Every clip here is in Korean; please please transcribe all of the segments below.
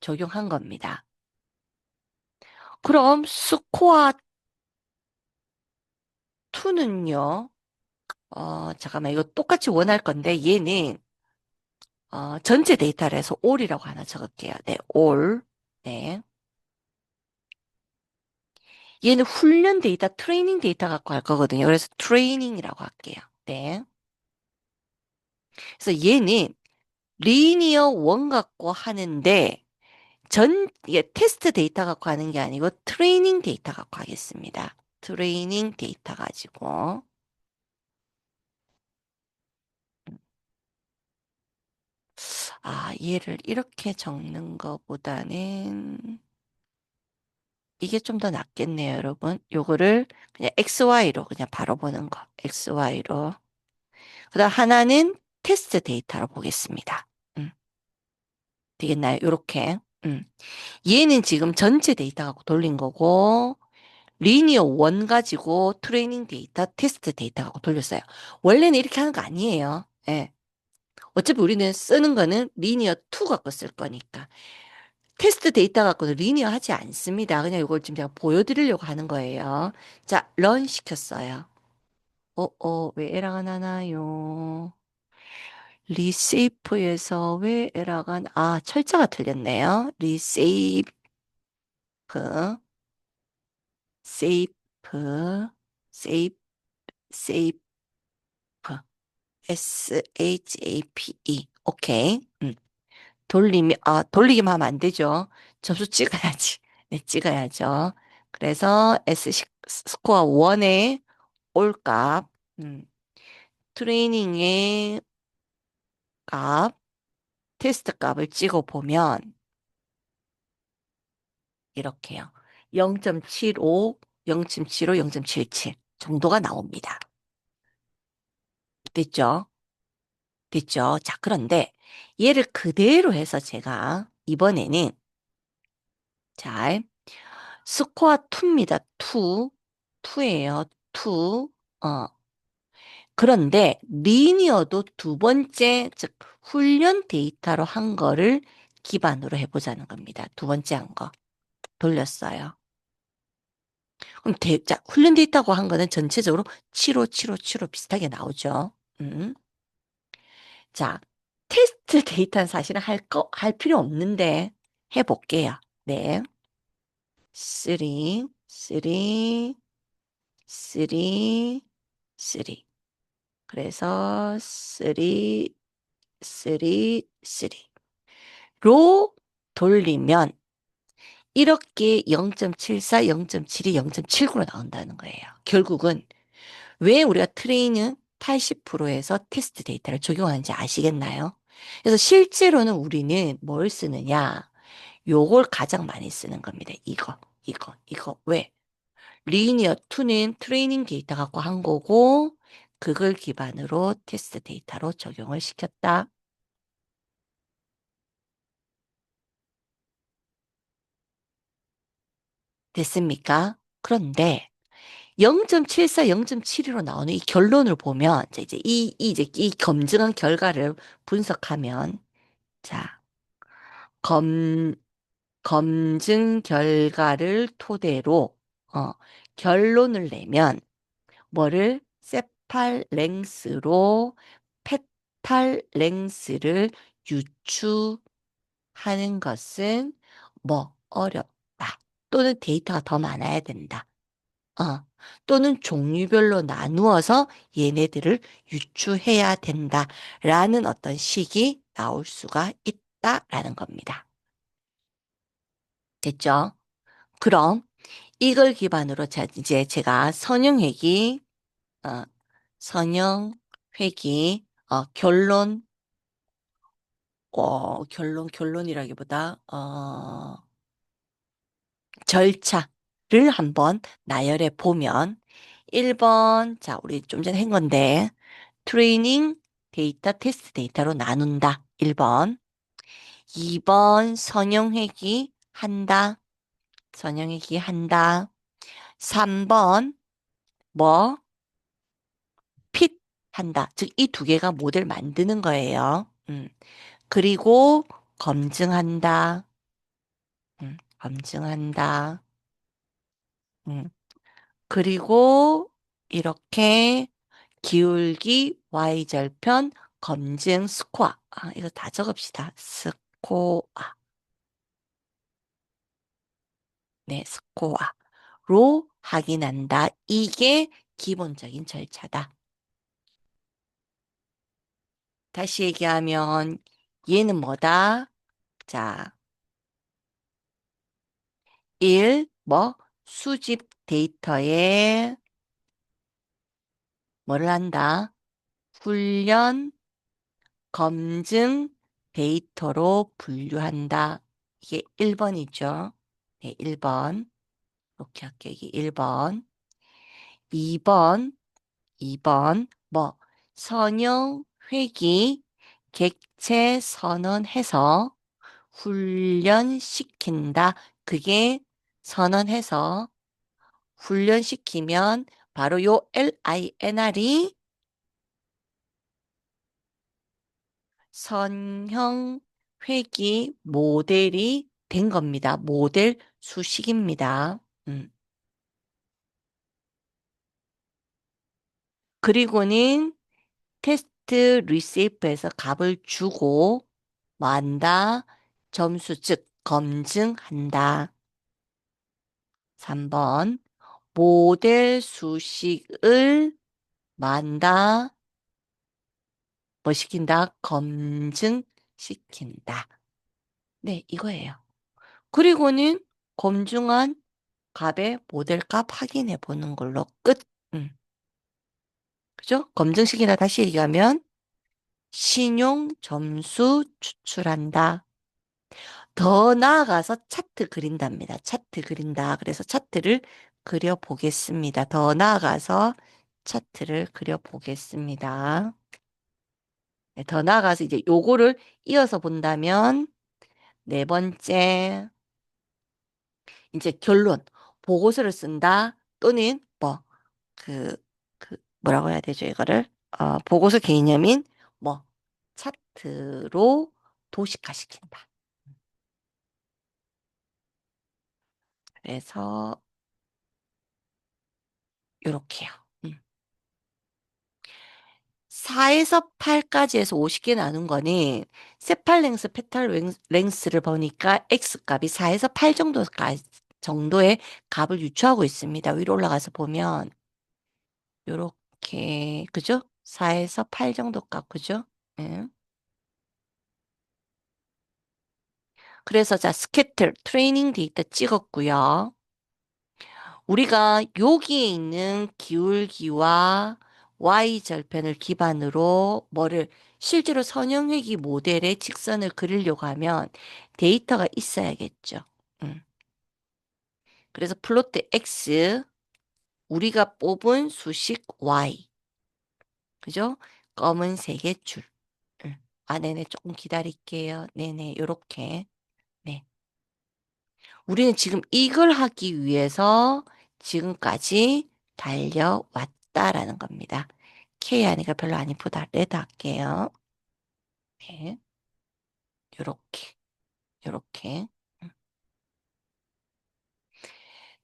적용한 겁니다. 그럼 스코어 2는요, 잠깐만, 이거 똑같이 원할 건데, 얘는, 전체 데이터를 해서 all이라고 하나 적을게요. 네, all. 네. 얘는 훈련 데이터, 트레이닝 데이터 갖고 할 거거든요. 그래서 트레이닝이라고 할게요. 네. 그래서 얘는 리니어 원 갖고 하는데, 이게 테스트 데이터 갖고 하는 게 아니고 트레이닝 데이터 갖고 하겠습니다. 트레이닝 데이터 가지고. 얘를 이렇게 적는 것보다는 이게 좀 더 낫겠네요, 여러분. 요거를 그냥 XY로 그냥 바로 보는 거. XY로. 그다음 하나는 테스트 데이터로 보겠습니다. 음, 되겠나요? 요렇게. 얘는 지금 전체 데이터 갖고 돌린 거고, 리니어 원 가지고 트레이닝 데이터, 테스트 데이터 갖고 돌렸어요. 원래는 이렇게 하는 거 아니에요. 예. 어차피 우리는 쓰는 거는 리니어 2 갖고 쓸 거니까. 테스트 데이터 갖고는 리니어 하지 않습니다. 그냥 이걸 지금 제가 보여드리려고 하는 거예요. 자, 런 시켰어요. 왜 에러가 나나요? 리세이프에서 왜 에러가, 철자가 틀렸네요. 리세이프, 세이프, 세이프, 세이프, SHAPE. 오케이. 돌리기만 하면 안 되죠. 점수 찍어야지. 네, 찍어야죠. 그래서 스코어 1의 올값, 트레이닝의 값, 테스트 값을 찍어보면, 이렇게요. 0.75, 0.75, 0.77 정도가 나옵니다. 됐죠? 됐죠? 자, 그런데 얘를 그대로 해서 제가 이번에는 잘 스코어 2입니다. 2. 2예요. 2. 어. 그런데 리니어도 두 번째, 즉 훈련 데이터로 한 거를 기반으로 해보자는 겁니다. 두 번째 한 거. 돌렸어요. 그럼 자, 훈련 데이터고 한 거는 전체적으로 75, 75, 75 비슷하게 나오죠. 음. 자, 테스트 데이터는 사실은 할 필요 없는데 해볼게요. 네. 3, 3, 3, 3. 그래서 3, 3, 3로 돌리면 이렇게 0.74, 0.72, 0.79로 나온다는 거예요. 결국은 왜 우리가 트레이는 80%에서 테스트 데이터를 적용하는지 아시겠나요? 그래서 실제로는 우리는 뭘 쓰느냐? 요걸 가장 많이 쓰는 겁니다. 이거. 왜? 리니어 2는 트레이닝 데이터 갖고 한 거고, 그걸 기반으로 테스트 데이터로 적용을 시켰다. 됐습니까? 그런데 0.74, 0.72로 나오는 이 결론을 보면, 자, 이제 이 검증한 결과를 분석하면, 자, 검, 검증 결과를 토대로, 어, 결론을 내면, 뭐를 세팔랭스로 페탈랭스를 유추하는 것은 뭐 어렵다. 또는 데이터가 더 많아야 된다. 어, 또는 종류별로 나누어서 얘네들을 유추해야 된다라는 어떤 식이 나올 수가 있다라는 겁니다. 됐죠? 그럼 이걸 기반으로 이제 제가 어, 선형회기, 결론이라기보다, 절차를 한번 나열해 보면 1번, 자, 우리 좀 전에 한 건데, 트레이닝 데이터, 테스트 데이터로 나눈다. 1번. 2번, 선형회기 한다. 선형회기 한다. 3번, 뭐, 핏 한다. 즉, 이 두 개가 모델 만드는 거예요. 그리고 검증한다. 검증한다. 음. 그리고 이렇게 기울기 y절편 검증 스코어. 아, 이거 다 적읍시다. 스코어. 네, 스코어로 확인한다. 이게 기본적인 절차다. 다시 얘기하면 얘는 뭐다? 자, 1, 뭐 수집 데이터에 뭐를 한다? 훈련, 검증 데이터로 분류한다. 이게 1번이죠. 네, 1번. 이렇게 할게요. 이게 1번. 2번, 2번. 뭐, 선형, 회기, 객체 선언해서 훈련시킨다. 그게 선언해서 훈련시키면 바로 요 LINR이 선형 회귀 모델이 된 겁니다. 모델 수식입니다. 음. 그리고는 테스트 리시프에서 값을 주고 만다 점수 즉 검증한다. 3번 모델 수식을 만다 뭐 시킨다? 검증시킨다. 네, 이거예요. 그리고는 검증한 값의 모델값 확인해 보는 걸로 끝. 음, 그죠? 검증식이나 다시 얘기하면 신용 점수 추출한다. 더 나아가서 차트 그린답니다. 차트 그린다. 그래서 차트를 그려 보겠습니다. 더 나아가서 차트를 그려 보겠습니다. 네, 더 나아가서 이제 요거를 이어서 본다면 네 번째 이제 결론 보고서를 쓴다 또는 뭐 그, 뭐라고 해야 되죠, 이거를? 보고서 개념인 뭐, 차트로 도식화시킨다. 그래서, 요렇게요. 음. 4에서 8까지 해서 50개 나눈 거는 세팔랭스, 페탈랭스를 보니까 X값이 4에서 8 정도의 값을 유추하고 있습니다. 위로 올라가서 보면, 요렇게, 그죠? 4에서 8 정도 값, 그죠? 예. 그래서 자, 스캐터 트레이닝 데이터 찍었고요. 우리가 여기에 있는 기울기와 y절편을 기반으로 뭐를 실제로 선형회귀 모델의 직선을 그리려고 하면 데이터가 있어야겠죠. 음. 그래서 플로트 x 우리가 뽑은 수식 y 그죠? 검은색의 줄. 음. 아, 네네 조금 기다릴게요. 네네 요렇게. 네. 우리는 지금 이걸 하기 위해서 지금까지 달려왔다라는 겁니다. K 아니가 별로 안 이쁘다. 레드 할게요. 네. 요렇게, 요렇게.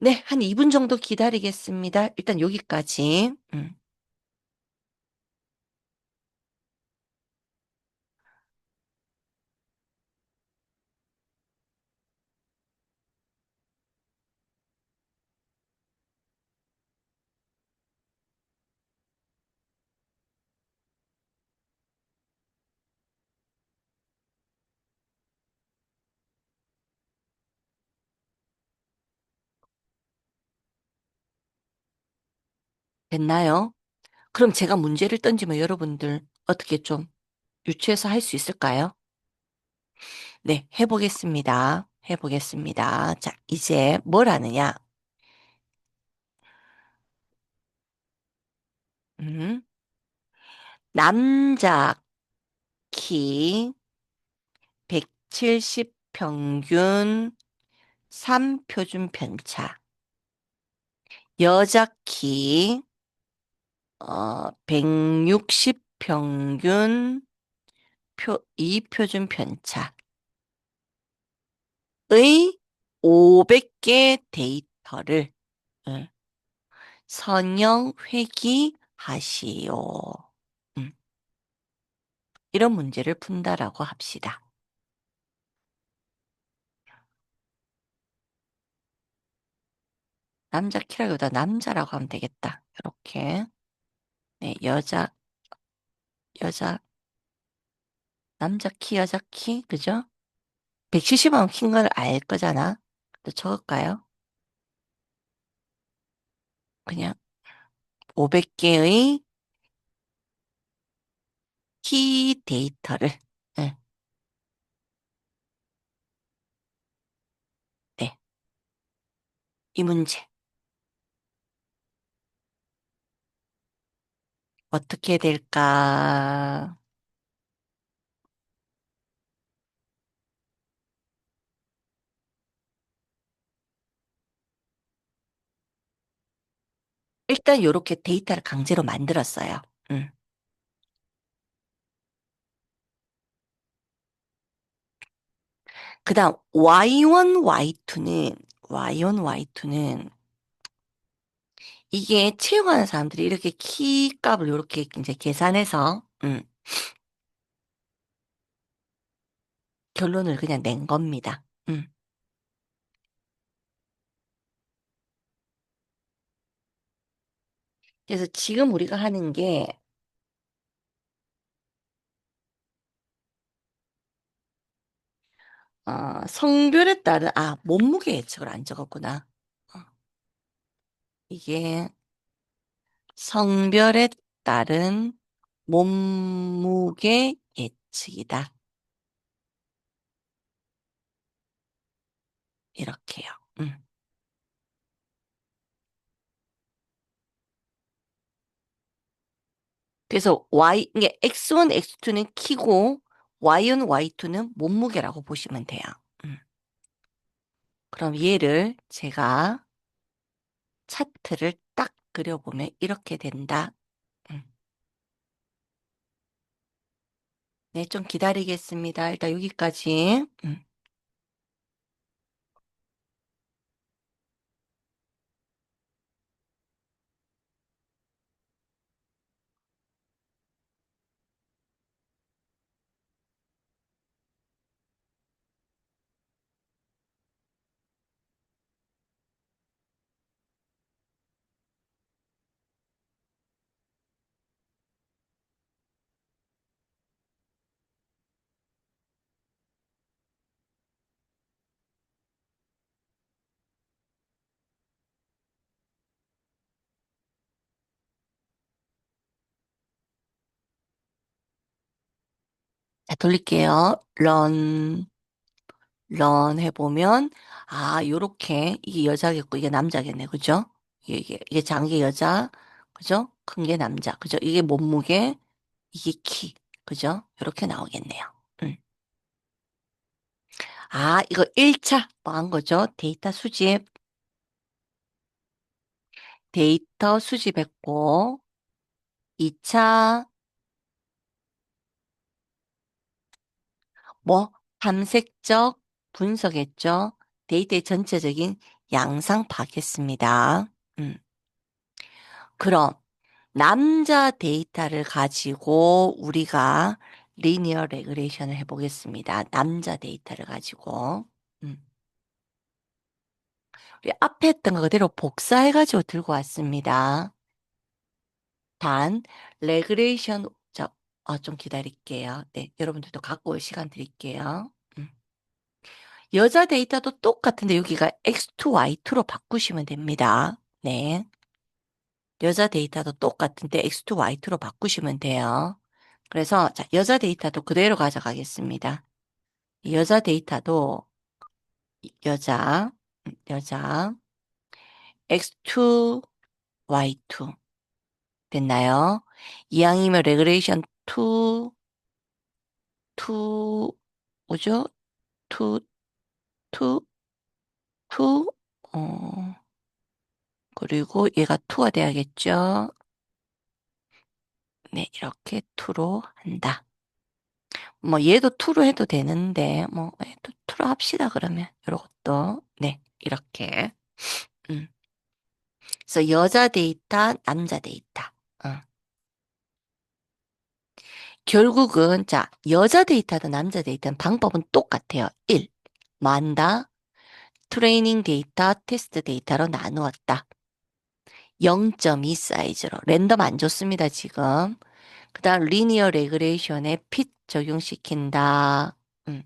네, 한 2분 정도 기다리겠습니다. 일단 여기까지. 됐나요? 그럼 제가 문제를 던지면 여러분들 어떻게 좀 유추해서 할 수 있을까요? 네, 해보겠습니다. 해보겠습니다. 자, 이제 뭘 하느냐? 음, 남자 키 170 평균 3표준 편차. 여자 키 160 평균 2표준 편차의 500개 데이터를 응, 선형 회귀하시오. 음, 이런 문제를 푼다라고 합시다. 남자 키라기보다 남자라고 하면 되겠다. 이렇게. 네, 여자, 남자 키, 여자 키, 그죠? 170은 킨 걸 알 거잖아. 또 적을까요? 그냥 500개의 키 데이터를. 네, 네. 이 문제. 어떻게 될까? 일단 이렇게 데이터를 강제로 만들었어요. 음. 그다음 Y1, Y2는 이게 채용하는 사람들이 이렇게 키 값을 이렇게 이제 계산해서 결론을 그냥 낸 겁니다. 그래서 지금 우리가 하는 게 성별에 따른 몸무게 예측을 안 적었구나. 어, 이게 성별에 따른 몸무게 예측이다. 이렇게요. 음. 그래서 이게 X1, X2는 키고 Y1, Y2는 몸무게라고 보시면 돼요. 음. 그럼 얘를 제가 차트를 딱 그려보면 이렇게 된다. 음. 네, 좀 기다리겠습니다. 일단 여기까지. 자, 돌릴게요. 런 해보면, 요렇게, 이게 여자겠고, 이게 남자겠네. 그죠? 이게 장기 여자, 그죠? 큰 게 남자, 그죠? 이게 몸무게, 이게 키, 그죠? 요렇게 나오겠네요. 음. 이거 1차 뭐 한 거죠? 데이터 수집했고, 2차, 뭐, 탐색적 분석했죠? 데이터의 전체적인 양상 파악했습니다. 음. 그럼, 남자 데이터를 가지고 우리가 리니어 레그레이션을 해보겠습니다. 남자 데이터를 가지고. 음. 우리 앞에 했던 거 그대로 복사해가지고 들고 왔습니다. 단, 레그레이션, 좀 기다릴게요. 네, 여러분들도 갖고 올 시간 드릴게요. 여자 데이터도 똑같은데 여기가 X2, Y2로 바꾸시면 됩니다. 네. 여자 데이터도 똑같은데 X2, Y2로 바꾸시면 돼요. 그래서 자, 여자 데이터도 그대로 가져가겠습니다. 이 여자 데이터도 여자 X2, Y2 됐나요? 이왕이면 레그레이션 2, 2 뭐죠? 2, 2, 2 그리고 얘가 2가 돼야겠죠? 네, 이렇게 2로 한다. 뭐 얘도 2로 해도 되는데 뭐 예, 2로 합시다 그러면 이것도 네, 이렇게. 음. 그래서 여자 데이터, 남자 데이터. 어. 결국은, 자, 여자 데이터든 남자 데이터든 방법은 똑같아요. 1. 만다, 트레이닝 데이터, 테스트 데이터로 나누었다. 0.2 사이즈로. 랜덤 안 좋습니다, 지금. 그 다음, 리니어 레그레이션에 핏 적용시킨다. 음.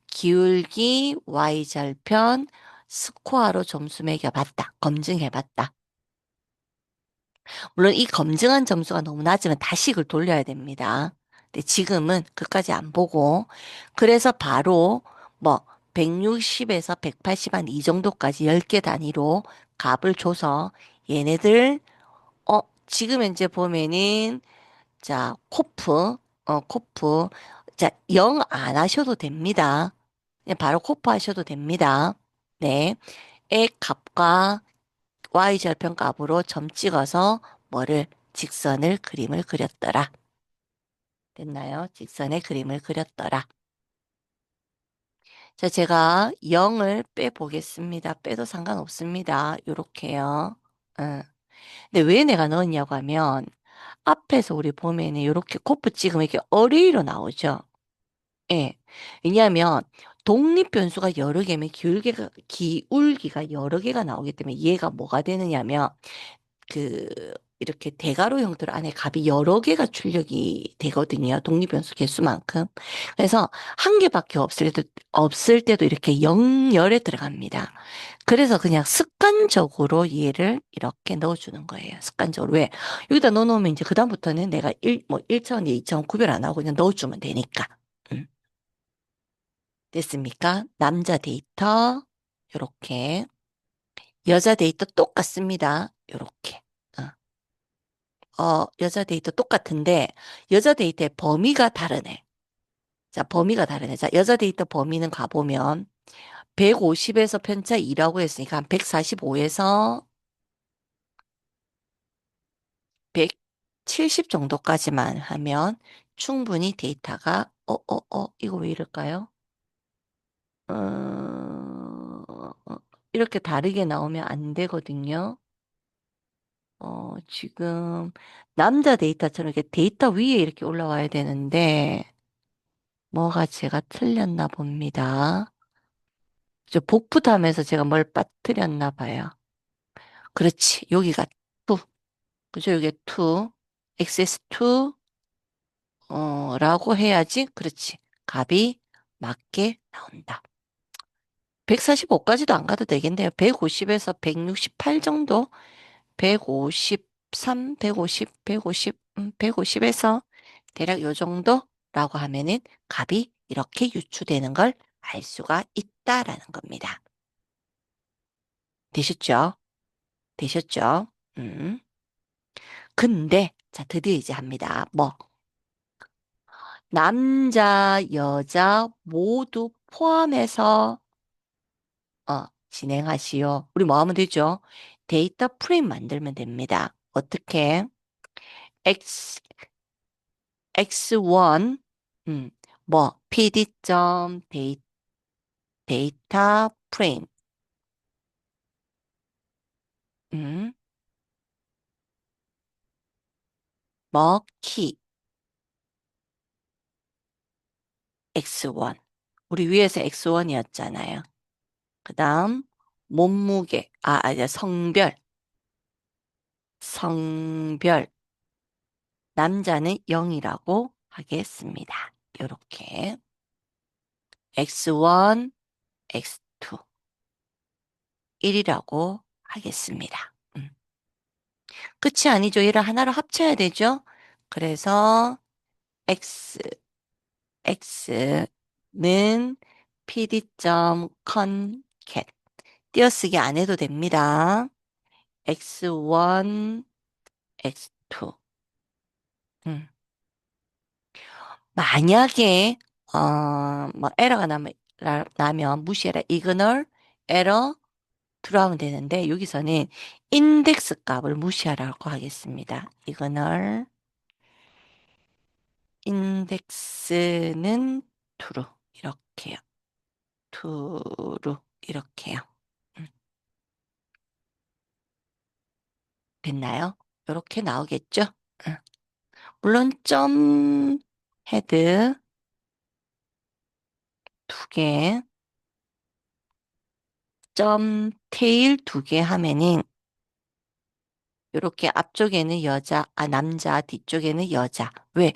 기울기, Y절편, 스코어로 점수 매겨봤다. 검증해봤다. 물론 이 검증한 점수가 너무 낮으면 다시 그걸 돌려야 됩니다. 근데 지금은 그까지 안 보고, 그래서 바로 뭐 160에서 180 한 이 정도까지 10개 단위로 값을 줘서 얘네들, 지금 현재 보면은, 자, 코프, 자, 0 안 하셔도 됩니다. 그냥 바로 코프 하셔도 됩니다. 네. 의 값과 Y절편 값으로 점 찍어서 뭐를 직선을 그림을 그렸더라. 됐나요? 직선의 그림을 그렸더라. 자, 제가 0을 빼보겠습니다. 빼도 상관없습니다. 요렇게요. 응. 근데 왜 내가 넣었냐고 하면 앞에서 우리 보면은 요렇게 코프 찍으면 이렇게 어레이로 나오죠. 예. 왜냐하면 독립변수가 여러 개면 기울기가 여러 개가 나오기 때문에 얘가 뭐가 되느냐면 그 이렇게 대괄호 형태로 안에 값이 여러 개가 출력이 되거든요. 독립변수 개수만큼. 그래서 한 개밖에 없을 때도 이렇게 영열에 들어갑니다. 그래서 그냥 습관적으로 얘를 이렇게 넣어주는 거예요. 습관적으로. 왜? 여기다 넣어놓으면 이제 그다음부터는 내가 1차원, 2차원 구별 안 하고 그냥 넣어주면 되니까. 음. 됐습니까? 남자 데이터, 요렇게. 여자 데이터 똑같습니다. 요렇게. 여자 데이터 똑같은데, 여자 데이터의 범위가 다르네. 자, 범위가 다르네. 자, 여자 데이터 범위는 가보면, 150에서 편차 2라고 했으니까, 한 145에서 170 정도까지만 하면, 충분히 데이터가, 이거 왜 이럴까요? 이렇게 다르게 나오면 안 되거든요. 지금, 남자 데이터처럼 이렇게 데이터 위에 이렇게 올라와야 되는데, 뭐가 제가 틀렸나 봅니다. 저 복붙하면서 제가 뭘 빠뜨렸나 봐요. 그렇지. 여기가 2. 그죠? 이게 2. XS2, 라고 해야지. 그렇지. 값이 맞게 나온다. 145까지도 안 가도 되겠네요. 150에서 168 정도? 153, 150, 150, 150에서 대략 요 정도라고 하면은 값이 이렇게 유추되는 걸 알 수가 있다라는 겁니다. 되셨죠? 되셨죠? 음. 근데, 자, 드디어 이제 합니다. 뭐, 남자, 여자 모두 포함해서, 진행하시오. 우리 뭐 하면 되죠? 데이터 프레임 만들면 됩니다. 어떻게? X, X1, 음, 뭐, PD.점 데이터 프레임, 음, 뭐, 키, X1. 우리 위에서 X1이었잖아요. 그 다음, 몸무게, 이제 성별. 남자는 0이라고 하겠습니다. 요렇게. X1, X2, 1이라고 하겠습니다. 끝이 아니죠. 얘를 하나로 합쳐야 되죠. 그래서 X, X는 pd.concat. 띄어쓰기 안 해도 됩니다. X1, X2. 만약에 뭐 에러가 나면 무시해라. 이그널 에러 들어가면 되는데 여기서는 인덱스 값을 무시하라고 하겠습니다. 이그널 인덱스는 true 이렇게요. true. 이렇게요. 음, 됐나요? 이렇게 나오겠죠? 음. 물론 점 헤드 두 개, 점 테일 두 개 하면은 이렇게 앞쪽에는 여자, 남자, 뒤쪽에는 여자. 왜?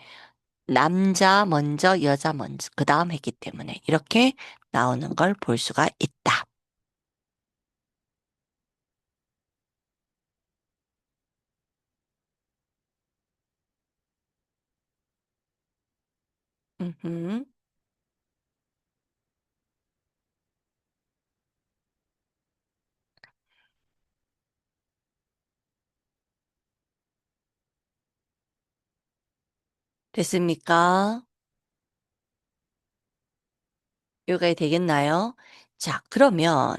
남자 먼저, 여자 먼저, 그 다음 했기 때문에 이렇게 나오는 걸 볼 수가 있다. 음, 됐습니까? 요가 되겠나요? 자, 그러면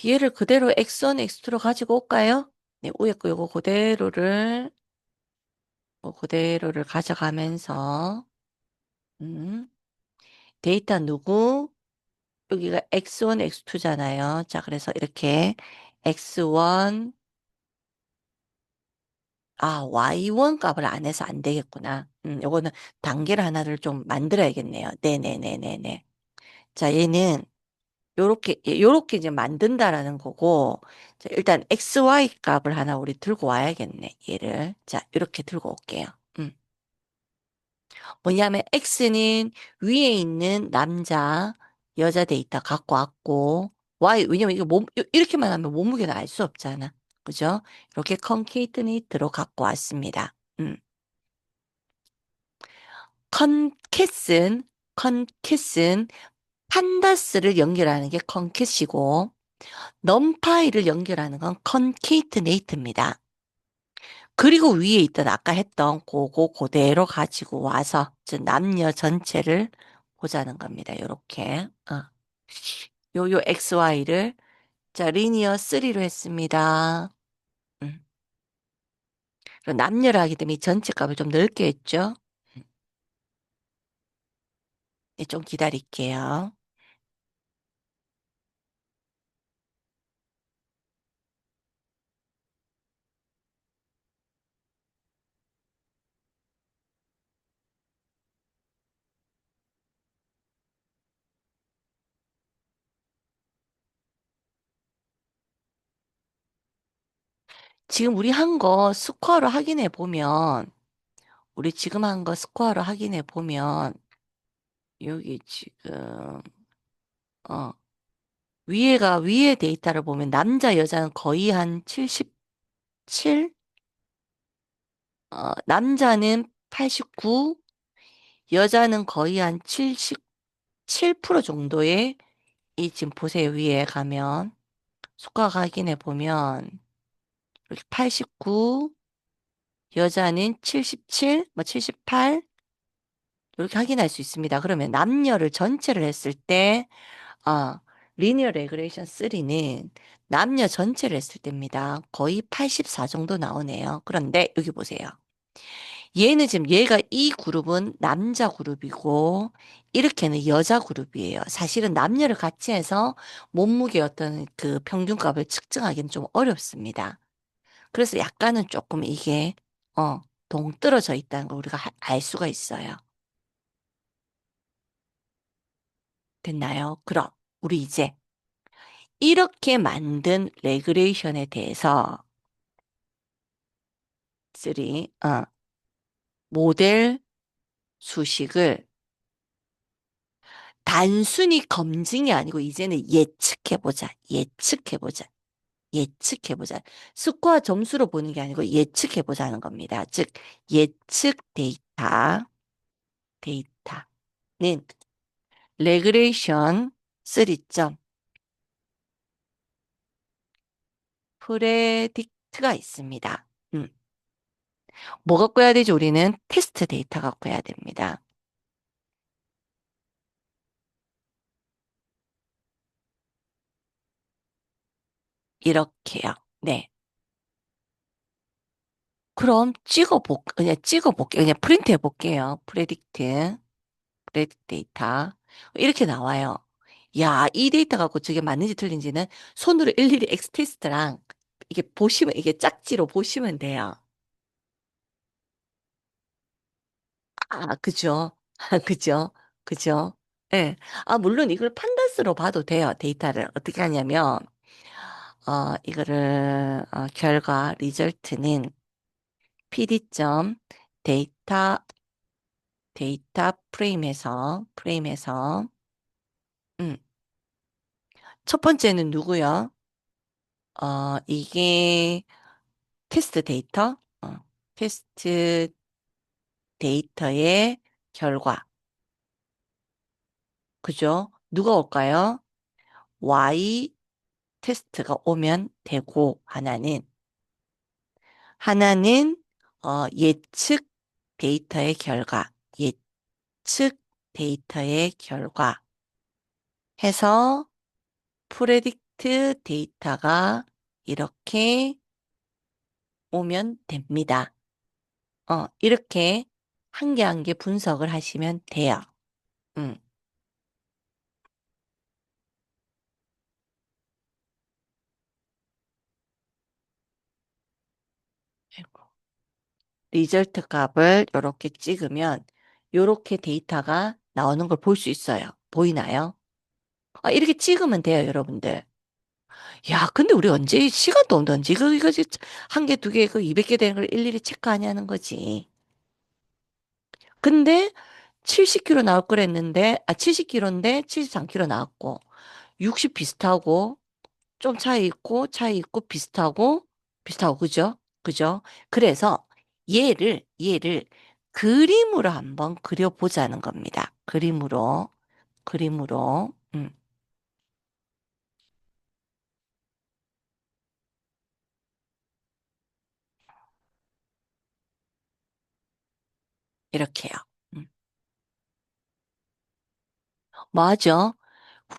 얘를 그대로 X1, X2로 가지고 올까요? 네, 위에 거 요거 그대로를 가져가면서 음, 데이터 누구? 여기가 X1, X2잖아요. 자, 그래서 이렇게 X1, Y1 값을 안 해서 안 되겠구나. 요거는 단계를 하나를 좀 만들어야겠네요. 네네네네네. 자, 얘는 요렇게 이제 만든다라는 거고, 자, 일단 XY 값을 하나 우리 들고 와야겠네, 얘를. 자, 이렇게 들고 올게요. 음. 뭐냐면 X는 위에 있는 남자, 여자 데이터 갖고 왔고, Y, 왜냐면 이거 이렇게만 하면 몸무게는 알 수 없잖아. 그죠? 이렇게 컨케이트니트로 갖고 왔습니다. 컨캣은, 컨캣은 판다스를 연결하는 게 컨캣이고, 넘파이를 연결하는 건 컨케이트네이트입니다. 그리고 위에 있던 아까 했던 그거 그대로 가지고 와서 즉 남녀 전체를 보자는 겁니다. 요렇게. 요 XY를 자 리니어 3로 했습니다. 음. 그리고 남녀를 하기 때문에 이 전체 값을 좀 넓게 했죠. 음. 네, 좀 기다릴게요. 지금 우리 한 거 스코어로 확인해 보면 우리 지금 한 거 스코어로 확인해 보면 여기 지금 어 위에 데이터를 보면 남자 여자는 거의 한 77, 남자는 89, 여자는 거의 한 77% 정도의 이 지금 보세요. 위에 가면 수가 확인해 보면 이렇게 89, 여자는 77, 뭐 78 이렇게 확인할 수 있습니다. 그러면 남녀를 전체를 했을 때 리니어 레그레이션 3는 남녀 전체를 했을 때입니다. 거의 84 정도 나오네요. 그런데 여기 보세요. 얘는 지금 얘가 이 그룹은 남자 그룹이고 이렇게는 여자 그룹이에요. 사실은 남녀를 같이 해서 몸무게 어떤 그 평균값을 측정하기는 좀 어렵습니다. 그래서 약간은 조금 이게 동떨어져 있다는 걸 우리가 알 수가 있어요. 됐나요? 그럼 우리 이제 이렇게 만든 레그레이션에 대해서 3, 모델 수식을 단순히 검증이 아니고 이제는 예측해보자. 예측해보자. 예측해보자. 스코어 점수로 보는 게 아니고 예측해보자는 겁니다. 즉, 예측 데이터는 레그레이션 3점 프레딕트가 있습니다. 뭐 갖고 해야 되지? 우리는 테스트 데이터 갖고 해야 됩니다. 이렇게요. 네. 그럼 그냥 찍어볼게요. 그냥 프린트 해볼게요. 프레딕트 데이터. 이렇게 나와요. 야, 이 데이터 갖고 저게 맞는지 틀린지는 손으로 일일이 엑스테스트랑 이게 보시면, 이게 짝지로 보시면 돼요. 아, 그죠. 그죠. 그죠. 예. 아, 물론 이걸 판단스로 봐도 돼요. 데이터를. 어떻게 하냐면, 이거를, 결과, 리절트는 PD.점 데이터, 데이터 프레임에서, 음, 첫 번째는 누구요? 이게 테스트 데이터, 테스트 데이터의 결과. 그죠? 누가 올까요? Y 테스트가 오면 되고, 하나는, 예측 데이터의 결과, 예측 데이터의 결과 해서 프레딕트 데이터가 이렇게 오면 됩니다. 이렇게 한 개 한 개 분석을 하시면 돼요. 음. 아이고. 리절트 값을 이렇게 찍으면 이렇게 데이터가 나오는 걸 볼 수 있어요. 보이나요? 이렇게 찍으면 돼요, 여러분들. 야, 근데 우리 언제 시간도 없는데 언제 이거 한 개, 두 개, 그 200개 되는 걸 일일이 체크하냐는 거지. 근데 70kg 나올 거랬는데, 70kg인데 73kg 나왔고, 60 비슷하고, 좀 차이 있고, 비슷하고, 그죠? 그죠? 그래서 얘를 그림으로 한번 그려보자는 겁니다. 그림으로, 이렇게요. 음. 맞아.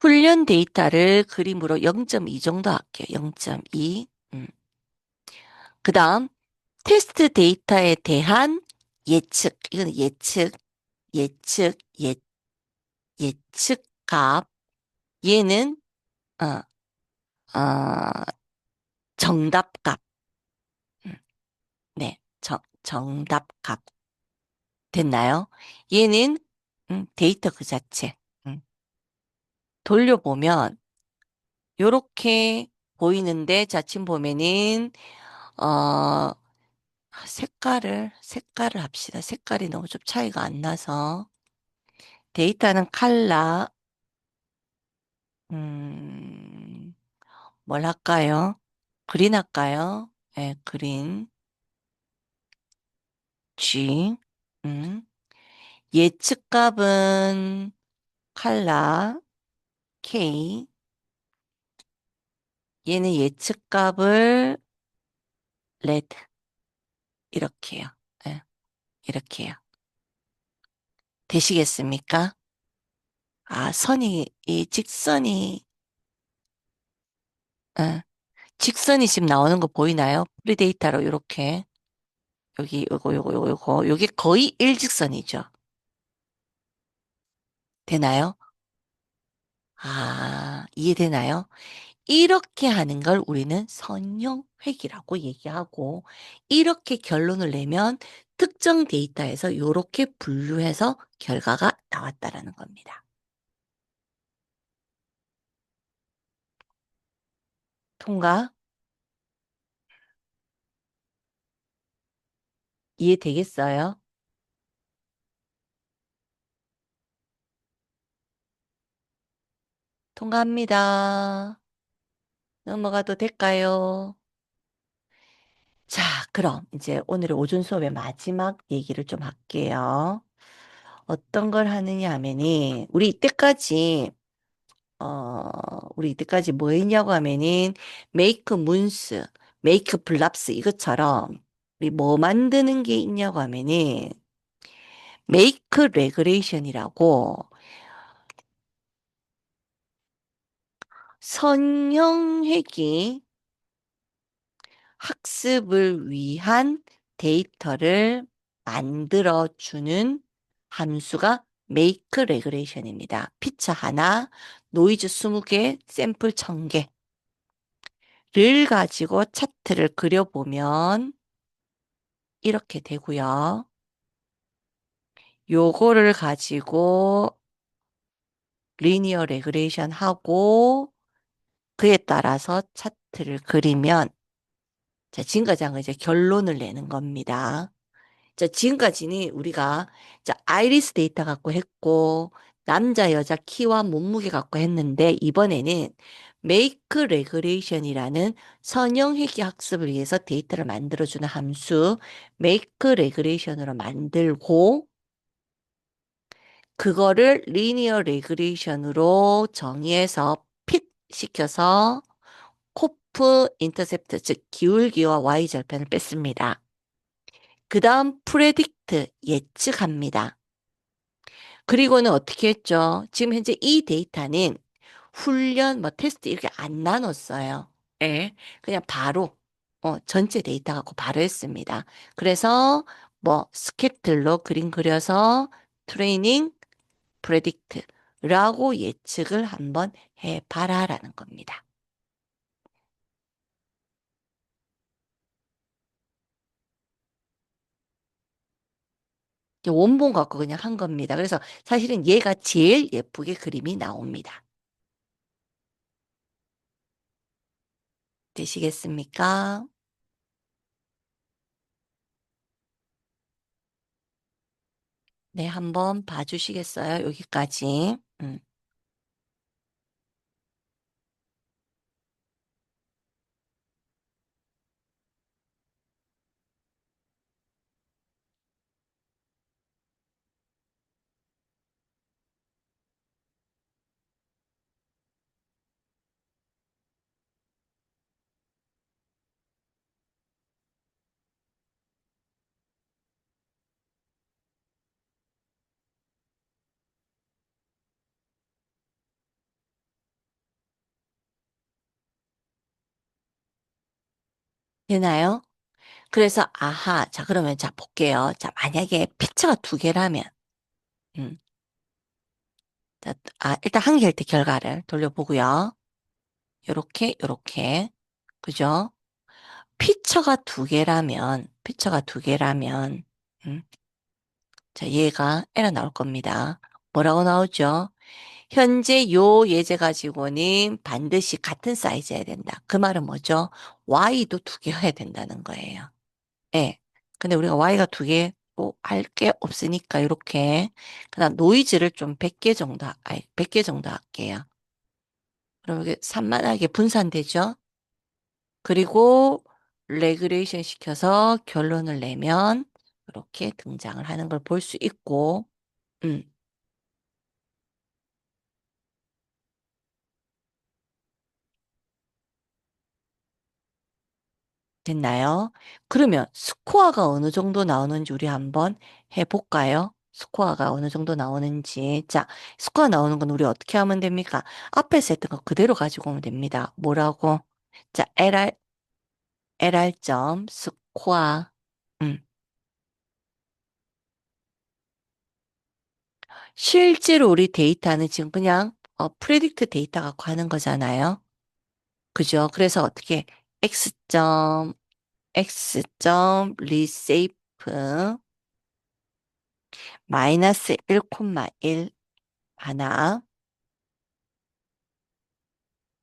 훈련 데이터를 그림으로 0.2 정도 할게요. 0.2. 그 다음, 테스트 데이터에 대한 예측. 이건 예측, 예, 예측 값. 얘는, 어, 정답 값. 음, 네, 정답 값. 됐나요? 얘는, 데이터 그 자체. 음, 돌려보면, 요렇게 보이는데, 자칫 보면은, 어, 색깔을 합시다. 색깔이 너무 좀 차이가 안 나서. 데이터는 칼라, 음, 뭘 할까요? 그린 할까요? 네, 그린, G, 음. 예측값은 칼라, K, 얘는 예측값을 레드, 이렇게요. 예, 이렇게요. 되시겠습니까? 이 직선이, 예, 직선이 지금 나오는 거 보이나요? 프리데이터로 이렇게. 여기, 요게 거의 일직선이죠. 되나요? 이해되나요? 이렇게 하는 걸 우리는 선형회귀라고 얘기하고, 이렇게 결론을 내면 특정 데이터에서 이렇게 분류해서 결과가 나왔다라는 겁니다. 통과? 이해되겠어요? 통과합니다. 넘어가도 될까요? 자, 그럼 이제 오늘의 오전 수업의 마지막 얘기를 좀 할게요. 어떤 걸 하느냐 하면은, 우리 이때까지 뭐 했냐고 하면은, 메이크 문스, 메이크 블랍스 이것처럼, 우리 뭐 만드는 게 있냐고 하면은, 메이크 레그레이션이라고 선형회귀 학습을 위한 데이터를 만들어주는 함수가 make regulation입니다. 피처 하나, 노이즈 20개, 샘플 1000개를 가지고 차트를 그려보면 이렇게 되고요. 요거를 가지고 리니어 레그레이션 하고 그에 따라서 차트를 그리면 자, 지금까지 이제 결론을 내는 겁니다. 자, 지금까지는 우리가 자, 아이리스 데이터 갖고 했고 남자 여자 키와 몸무게 갖고 했는데 이번에는 make regulation이라는 선형 회귀 학습을 위해서 데이터를 만들어주는 함수 make regulation으로 만들고 그거를 linear regulation으로 정의해서 핏 시켜서 코프 인터셉트 즉 기울기와 y 절편을 뺐습니다. 그 다음 프레딕트 예측합니다. 그리고는 어떻게 했죠? 지금 현재 이 데이터는 훈련, 뭐 테스트 이렇게 안 나눴어요. 예. 그냥 바로 전체 데이터 갖고 바로 했습니다. 그래서 뭐 스케틀로 그림 그려서 트레이닝, 프레딕트라고 예측을 한번 해봐라라는 겁니다. 원본 갖고 그냥 한 겁니다. 그래서 사실은 얘가 제일 예쁘게 그림이 나옵니다. 되시겠습니까? 네, 한번 봐주시겠어요? 여기까지. 되나요? 그래서, 아하, 자, 그러면 자, 볼게요. 자, 만약에 피처가 두 개라면, 음, 자, 일단 한 개일 때 결과를 돌려보고요. 요렇게, 그죠? 피처가 두 개라면, 음, 자, 얘가 에러 나올 겁니다. 뭐라고 나오죠? 현재 요 예제 가지고는 반드시 같은 사이즈여야 된다. 그 말은 뭐죠? Y도 두 개여야 된다는 거예요. 예. 근데 우리가 Y가 두 개, 할 게 없으니까 이렇게 그다음 노이즈를 좀 100개 정도, 100개 정도 할게요. 그럼 이게 산만하게 분산되죠? 그리고 레그레이션 시켜서 결론을 내면 이렇게 등장을 하는 걸 볼 수 있고, 음. 됐나요? 그러면 스코어가 어느 정도 나오는지 우리 한번 해볼까요? 스코어가 어느 정도 나오는지. 자, 스코어 나오는 건 우리 어떻게 하면 됩니까? 앞에서 했던 거 그대로 가지고 오면 됩니다. 뭐라고? 자, LR 스코어. 음. 실제로 우리 데이터는 지금 그냥 프레딕트 데이터 갖고 하는 거잖아요. 그죠? 그래서 어떻게 x.리세이프 마이너스 1,1 하나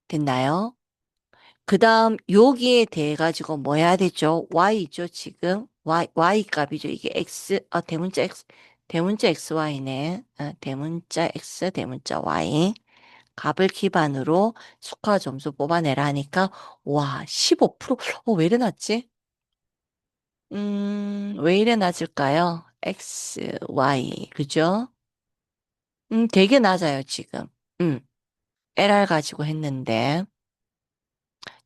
됐나요? 그 다음 여기에 대해 가지고 뭐 해야 되죠? y죠 지금 y 값이죠. 이게 x 대문자 x 대문자 xy네. 대문자 x 대문자 y 값을 기반으로 수학 점수 뽑아내라 하니까 와 15%? 왜 이래 낮지? 왜 이래 낮을까요? x y 그죠? 되게 낮아요 지금. 음 LR 가지고 했는데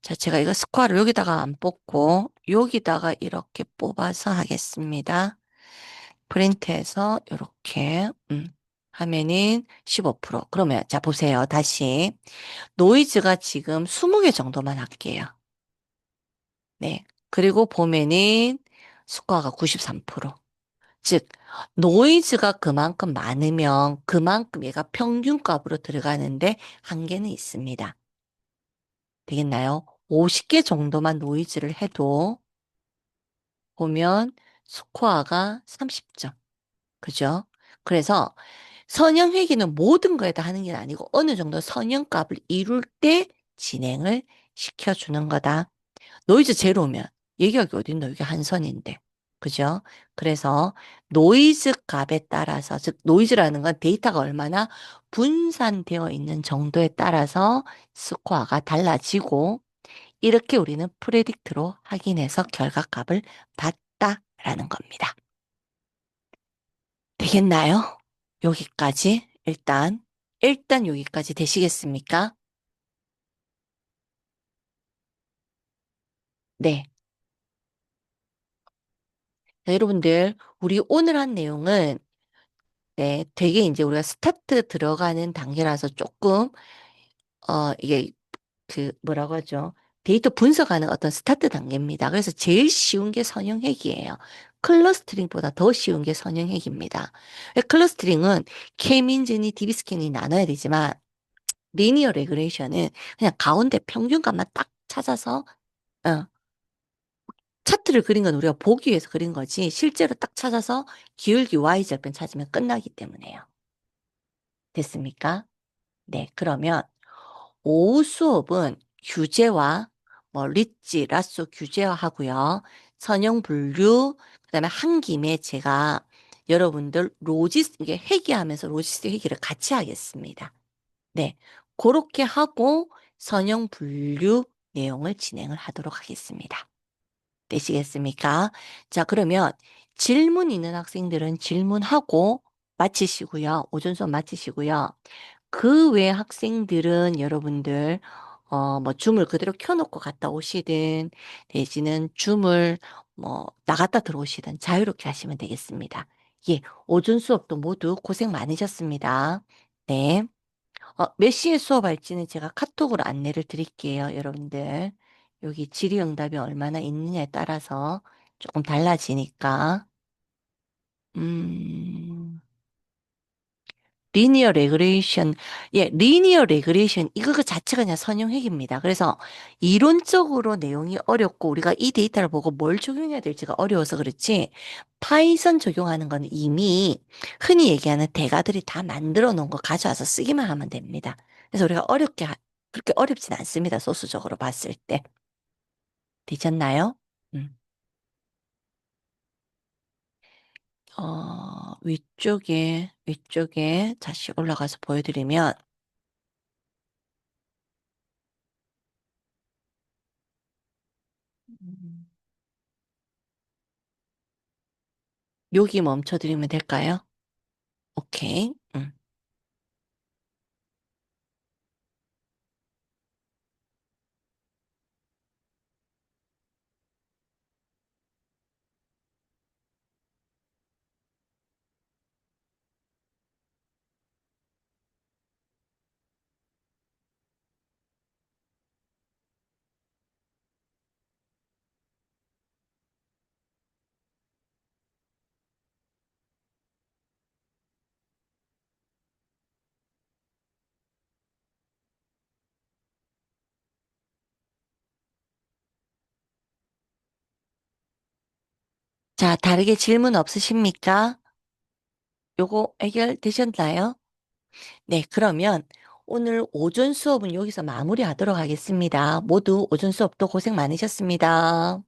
자, 제가 이거 스코어를 여기다가 안 뽑고 여기다가 이렇게 뽑아서 하겠습니다. 프린트해서 이렇게 하면은 15%. 그러면 자, 보세요. 다시 노이즈가 지금 20개 정도만 할게요. 네. 그리고 보면은 스코어가 93%. 즉, 노이즈가 그만큼 많으면 그만큼 얘가 평균값으로 들어가는데 한계는 있습니다. 되겠나요? 50개 정도만 노이즈를 해도 보면 스코어가 30점. 그죠? 그래서 선형회귀는 모든 거에다 하는 게 아니고 어느 정도 선형값을 이룰 때 진행을 시켜주는 거다. 노이즈 제로면 얘기하기 어딨노? 이게 한선인데. 그죠? 그래서 노이즈 값에 따라서, 즉, 노이즈라는 건 데이터가 얼마나 분산되어 있는 정도에 따라서 스코어가 달라지고, 이렇게 우리는 프레딕트로 확인해서 결과값을 봤다라는 겁니다. 되겠나요? 여기까지 일단 여기까지 되시겠습니까? 네. 자, 여러분들, 우리 오늘 한 내용은 네, 되게 이제 우리가 스타트 들어가는 단계라서 조금 이게 그 뭐라고 하죠? 데이터 분석하는 어떤 스타트 단계입니다. 그래서 제일 쉬운 게 선형핵이에요. 클러스터링보다 더 쉬운 게 선형핵입니다. 클러스터링은 K민준이 DB스캔이 나눠야 되지만 리니어 레그레이션은 그냥 가운데 평균값만 딱 찾아서 어, 차트를 그린 건 우리가 보기 위해서 그린 거지 실제로 딱 찾아서 기울기 Y절편 찾으면 끝나기 때문에요. 됐습니까? 네, 그러면 오후 수업은 규제와 뭐 리지, 라쏘 규제화 하고요. 선형 분류, 그다음에 한 김에 제가 여러분들 로지스 이게 회계하면서 로지스트 회계를 같이 하겠습니다. 네. 그렇게 하고 선형 분류 내용을 진행을 하도록 하겠습니다. 되시겠습니까? 자, 그러면 질문 있는 학생들은 질문하고 마치시고요. 오전 수업 마치시고요. 그 외 학생들은 여러분들 뭐 줌을 그대로 켜놓고 갔다 오시든 내지는 줌을 뭐 나갔다 들어오시든 자유롭게 하시면 되겠습니다. 예, 오전 수업도 모두 고생 많으셨습니다. 네. 몇 시에 수업할지는 제가 카톡으로 안내를 드릴게요, 여러분들. 여기 질의응답이 얼마나 있느냐에 따라서 조금 달라지니까. 음. 리니어 레그레이션, 예, 리니어 레그레이션, 이거 그 자체가 그냥 선형핵입니다. 그래서 이론적으로 내용이 어렵고 우리가 이 데이터를 보고 뭘 적용해야 될지가 어려워서 그렇지, 파이썬 적용하는 건 이미 흔히 얘기하는 대가들이 다 만들어 놓은 거 가져와서 쓰기만 하면 됩니다. 그래서 우리가 그렇게 어렵진 않습니다. 소수적으로 봤을 때. 되셨나요? 음. 위쪽에 다시 올라가서 보여드리면, 음, 여기 멈춰드리면 될까요? 오케이. 자, 다르게 질문 없으십니까? 요거 해결되셨나요? 네, 그러면 오늘 오전 수업은 여기서 마무리하도록 하겠습니다. 모두 오전 수업도 고생 많으셨습니다.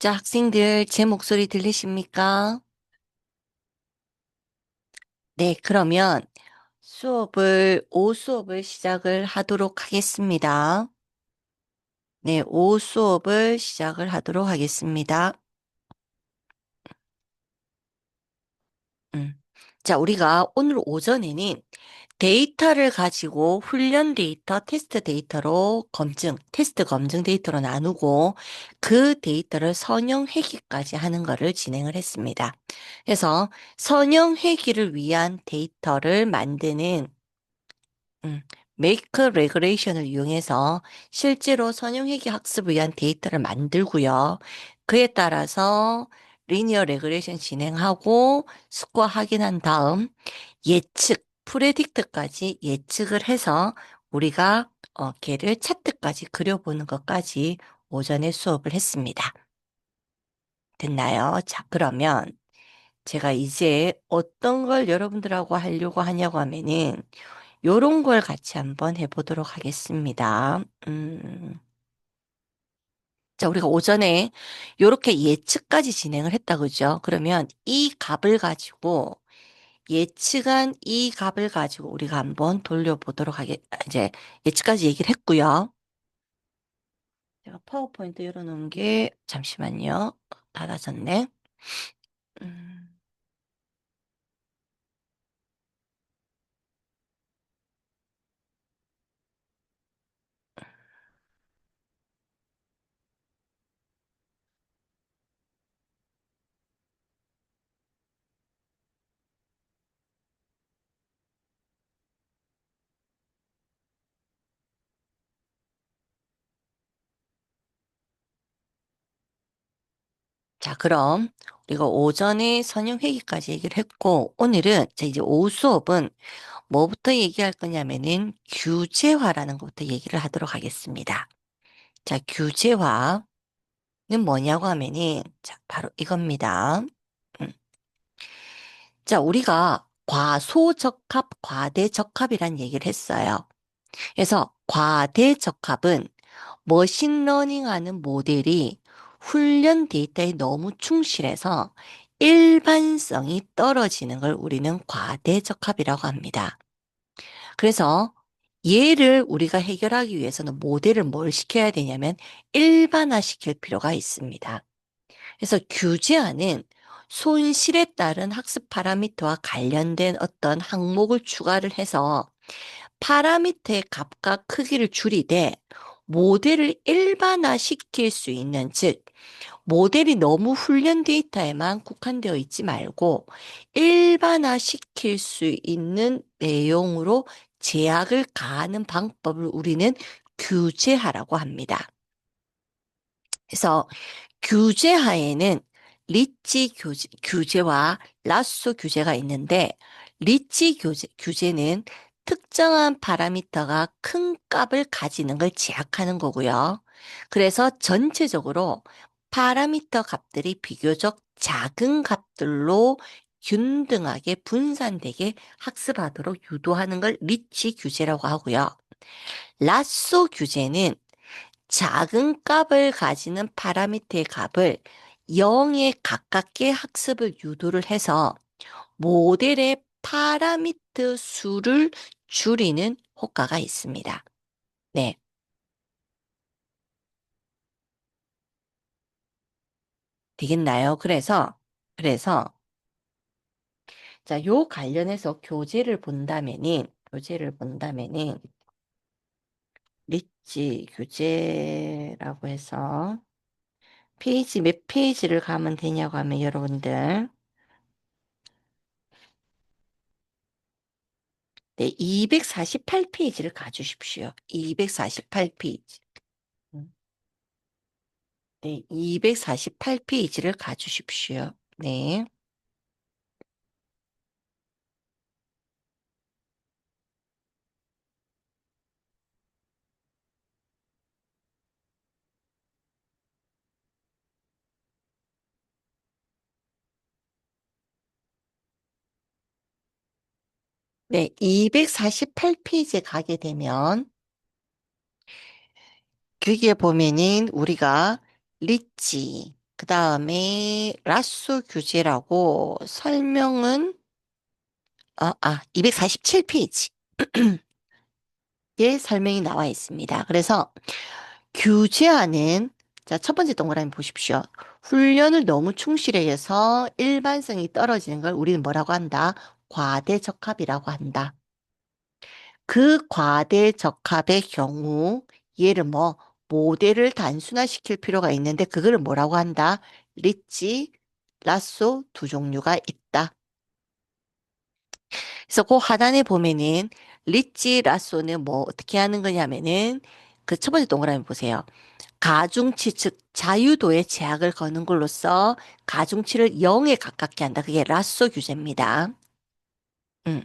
자, 학생들, 제 목소리 들리십니까? 네, 그러면 오후 수업을 시작을 하도록 하겠습니다. 네, 오후 수업을 시작을 하도록 하겠습니다. 음. 자, 우리가 오늘 오전에는 데이터를 가지고 훈련 데이터, 테스트 데이터로 테스트 검증 데이터로 나누고 그 데이터를 선형 회귀까지 하는 것을 진행을 했습니다. 그래서 선형 회귀를 위한 데이터를 만드는 음, 메이크 레그레이션을 이용해서 실제로 선형회귀 학습을 위한 데이터를 만들고요. 그에 따라서 리니어 레그레이션 진행하고 스코어 확인한 다음 프레딕트까지 예측을 해서 우리가 걔를 차트까지 그려보는 것까지 오전에 수업을 했습니다. 됐나요? 자, 그러면 제가 이제 어떤 걸 여러분들하고 하려고 하냐고 하면은 요런 걸 같이 한번 해보도록 하겠습니다. 자, 우리가 오전에 요렇게 예측까지 진행을 했다, 그죠? 그러면 이 값을 가지고 예측한 이 값을 가지고 우리가 한번 이제 예측까지 얘기를 했고요. 제가 파워포인트 열어놓은 게 잠시만요. 닫아졌네. 음, 자, 그럼 우리가 오전에 선형 회의까지 얘기를 했고 오늘은 이제 오후 수업은 뭐부터 얘기할 거냐면은 규제화라는 것부터 얘기를 하도록 하겠습니다. 자, 규제화는 뭐냐고 하면은 자, 바로 이겁니다. 음. 자, 우리가 과소적합, 과대적합이란 얘기를 했어요. 그래서 과대적합은 머신러닝 하는 모델이 훈련 데이터에 너무 충실해서 일반성이 떨어지는 걸 우리는 과대적합이라고 합니다. 그래서 얘를 우리가 해결하기 위해서는 모델을 뭘 시켜야 되냐면 일반화시킬 필요가 있습니다. 그래서 규제화는 손실에 따른 학습 파라미터와 관련된 어떤 항목을 추가를 해서 파라미터의 값과 크기를 줄이되 모델을 일반화시킬 수 있는, 즉, 모델이 너무 훈련 데이터에만 국한되어 있지 말고 일반화시킬 수 있는 내용으로 제약을 가하는 방법을 우리는 규제하라고 합니다. 그래서 규제하에는 규제와 라sso 규제가 있는데 규제는 특정한 파라미터가 큰 값을 가지는 걸 제약하는 거고요. 그래서 전체적으로 파라미터 값들이 비교적 작은 값들로 균등하게 분산되게 학습하도록 유도하는 걸 리치 규제라고 하고요. 라sso 규제는 작은 값을 가지는 파라미터의 값을 0에 가깝게 학습을 유도를 해서 모델의 파라미터 수를 줄이는 효과가 있습니다. 네, 되겠나요? 그래서, 자, 요 관련해서 교재를 본다면은, 리치 교재라고 해서, 몇 페이지를 가면 되냐고 하면 여러분들, 네, 248페이지를 가주십시오. 248페이지. 네, 248페이지를 가주십시오. 네. 네, 248페이지에 가게 되면, 거기에 보면은 우리가 리치, 그 다음에 라sso 규제라고 설명은 247페이지에 설명이 나와 있습니다. 그래서 규제하는 자, 첫 번째 동그라미 보십시오. 훈련을 너무 충실히 해서 일반성이 떨어지는 걸 우리는 뭐라고 한다? 과대적합이라고 한다. 그 과대적합의 경우 얘를 뭐 모델을 단순화시킬 필요가 있는데 그거를 뭐라고 한다? 리치, 라쏘 두 종류가 있다. 그래서 그 하단에 보면은 리치, 라쏘는 뭐 어떻게 하는 거냐면은 그 첫 번째 동그라미 보세요. 가중치 즉 자유도에 제약을 거는 걸로써 가중치를 0에 가깝게 한다. 그게 라쏘 규제입니다. 음.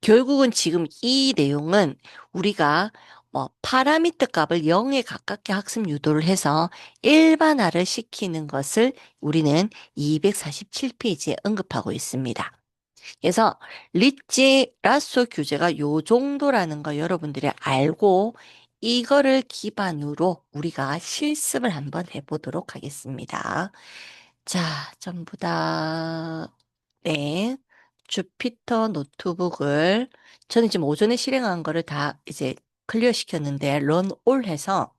결국은 지금 이 내용은 우리가 뭐 파라미터 값을 0에 가깝게 학습 유도를 해서 일반화를 시키는 것을 우리는 247페이지에 언급하고 있습니다. 그래서 리치 라쏘 규제가 요 정도라는 거 여러분들이 알고 이거를 기반으로 우리가 실습을 한번 해보도록 하겠습니다. 자, 전부 다, 네. 주피터 노트북을 저는 지금 오전에 실행한 거를 다 이제 클리어 시켰는데 런 올 해서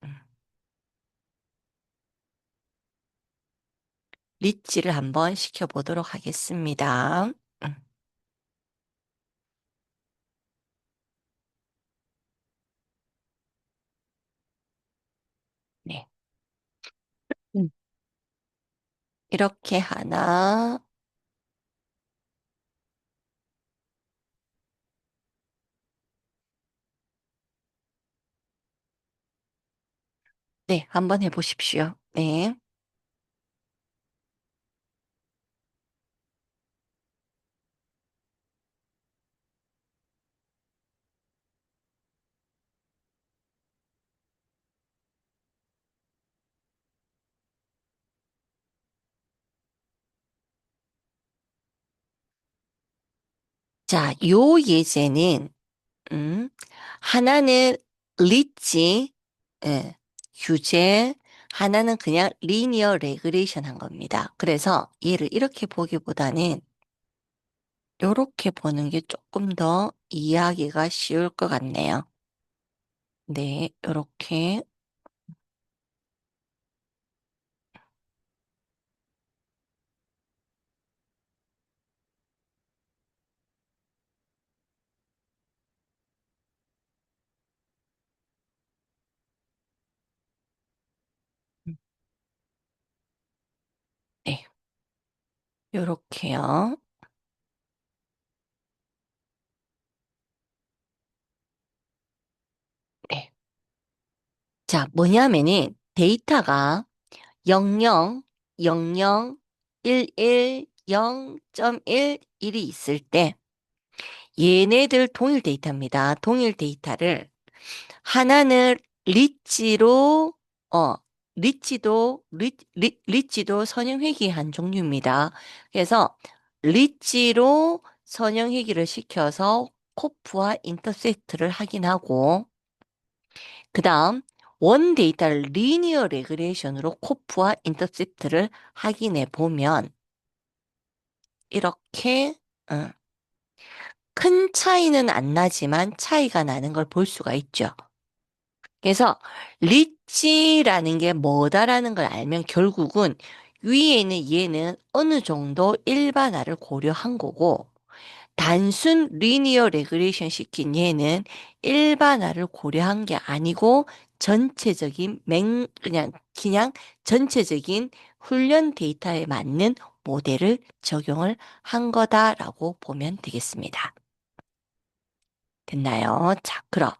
음, 리치를 한번 시켜보도록 하겠습니다. 음, 네. 음. 이렇게 하나, 네, 한번 해보십시오. 네. 자, 요 예제는, 음, 하나는 리치, 예, 규제, 하나는 그냥 리니어 레그레이션 한 겁니다. 그래서 얘를 이렇게 보기보다는 요렇게 보는 게 조금 더 이해하기가 쉬울 것 같네요. 네, 요렇게, 네, 요렇게요. 네. 자, 뭐냐면은 데이터가 00, 00, 11, 0.1, 1이 있을 때 얘네들 동일 데이터입니다. 동일 데이터를 하나는 리치로 어 리치도 선형 회귀한 종류입니다. 그래서 리치로 선형 회귀를 시켜서 코프와 인터셉트를 확인하고 그다음 원 데이터를 리니어 레그레이션으로 코프와 인터셉트를 확인해 보면 이렇게 큰 차이는 안 나지만 차이가 나는 걸 볼 수가 있죠. 그래서 리치라는 게 뭐다라는 걸 알면 결국은 위에 있는 얘는 어느 정도 일반화를 고려한 거고 단순 리니어 레그레이션 시킨 얘는 일반화를 고려한 게 아니고 전체적인 그냥 전체적인 훈련 데이터에 맞는 모델을 적용을 한 거다라고 보면 되겠습니다. 됐나요? 자, 그럼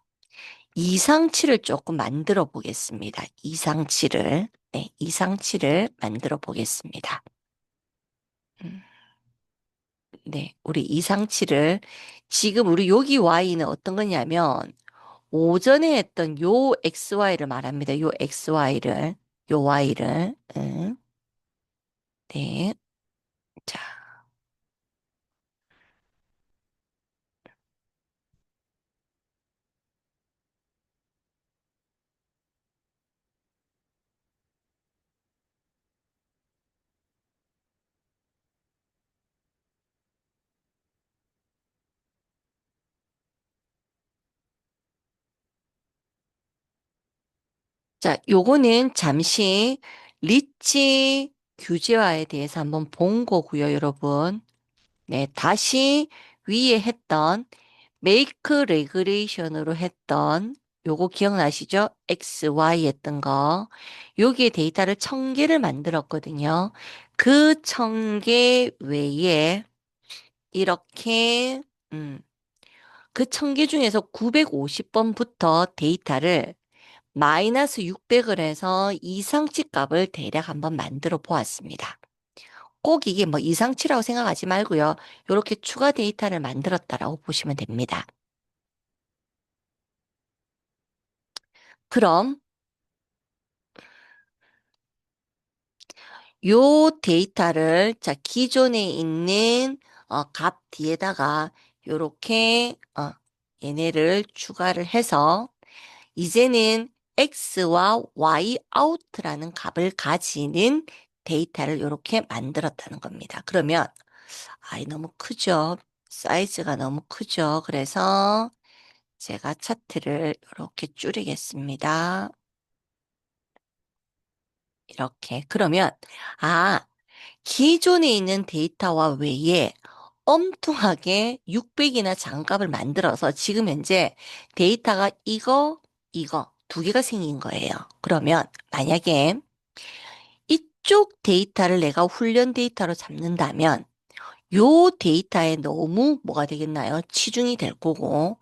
이상치를 조금 만들어 보겠습니다. 이상치를. 네, 이상치를 만들어 보겠습니다. 음, 네, 우리 이상치를 지금 우리 여기 y는 어떤 거냐면 오전에 했던 요 xy를 말합니다. 요 xy를, 요 y를. 네. 자, 자, 요거는 잠시 리치 규제화에 대해서 한번 본 거고요, 여러분. 네, 다시 위에 했던 메이크 레그레이션으로 했던 요거 기억나시죠? X, Y 했던 거. 여기에 데이터를 1000개를 만들었거든요. 그 1000개 외에 이렇게 음, 그 1000개 중에서 950번부터 데이터를 마이너스 600을 해서 이상치 값을 대략 한번 만들어 보았습니다. 꼭 이게 뭐 이상치라고 생각하지 말고요. 이렇게 추가 데이터를 만들었다라고 보시면 됩니다. 그럼 요 데이터를 자 기존에 있는 값 뒤에다가 요렇게 얘네를 추가를 해서 이제는 x와 y out라는 값을 가지는 데이터를 이렇게 만들었다는 겁니다. 그러면 아이 너무 크죠? 사이즈가 너무 크죠? 그래서 제가 차트를 이렇게 줄이겠습니다. 이렇게. 그러면 아, 기존에 있는 데이터와 외에 엉뚱하게 600이나 장갑을 만들어서 지금 현재 데이터가 이거 두 개가 생긴 거예요. 그러면 만약에 이쪽 데이터를 내가 훈련 데이터로 잡는다면 요 데이터에 너무 뭐가 되겠나요? 치중이 될 거고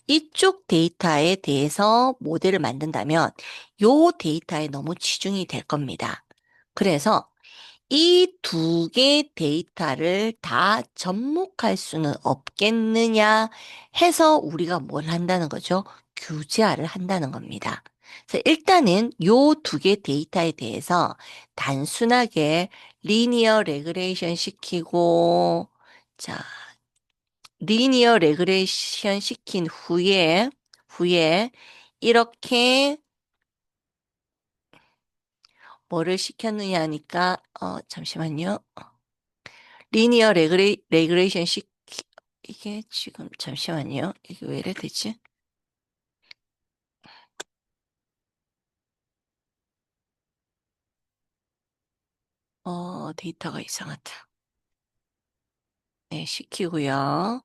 이쪽 데이터에 대해서 모델을 만든다면 요 데이터에 너무 치중이 될 겁니다. 그래서 이 두 개의 데이터를 다 접목할 수는 없겠느냐 해서 우리가 뭘 한다는 거죠? 규제화를 한다는 겁니다. 그래서 일단은 요 두 개 데이터에 대해서 단순하게 리니어 레그레이션 시키고, 자, 리니어 레그레이션 시킨 후에 이렇게 뭐를 시켰느냐 하니까, 잠시만요. 리니어 레그레이션 이게 지금 잠시만요. 이게 왜 이래 되지? 데이터가 이상하다. 네, 시키고요.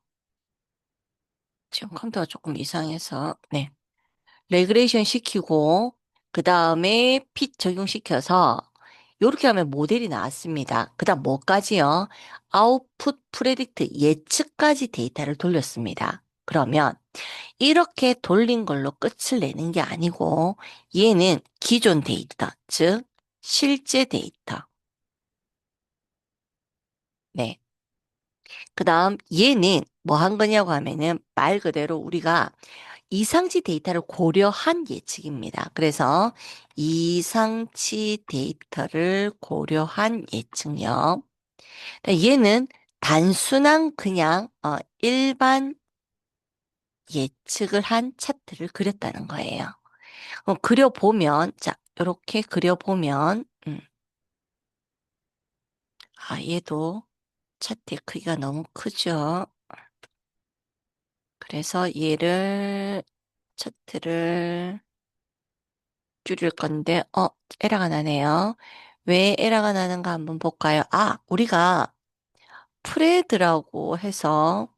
지금 컴퓨터가 조금 이상해서 네. 레그레이션 시키고 그 다음에 핏 적용시켜서 이렇게 하면 모델이 나왔습니다. 그 다음 뭐까지요? 아웃풋 프레딕트 예측까지 데이터를 돌렸습니다. 그러면 이렇게 돌린 걸로 끝을 내는 게 아니고 얘는 기존 데이터, 즉 실제 데이터. 네. 그다음 얘는 뭐 한 거냐고 하면은 말 그대로 우리가 이상치 데이터를 고려한 예측입니다. 그래서 이상치 데이터를 고려한 예측력. 얘는 단순한 그냥 일반 예측을 한 차트를 그렸다는 거예요. 그려보면, 자, 이렇게 그려보면, 얘도 차트의 크기가 너무 크죠. 그래서 얘를, 차트를 줄일 건데, 에러가 나네요. 왜 에러가 나는가 한번 볼까요? 우리가 프레드라고 해서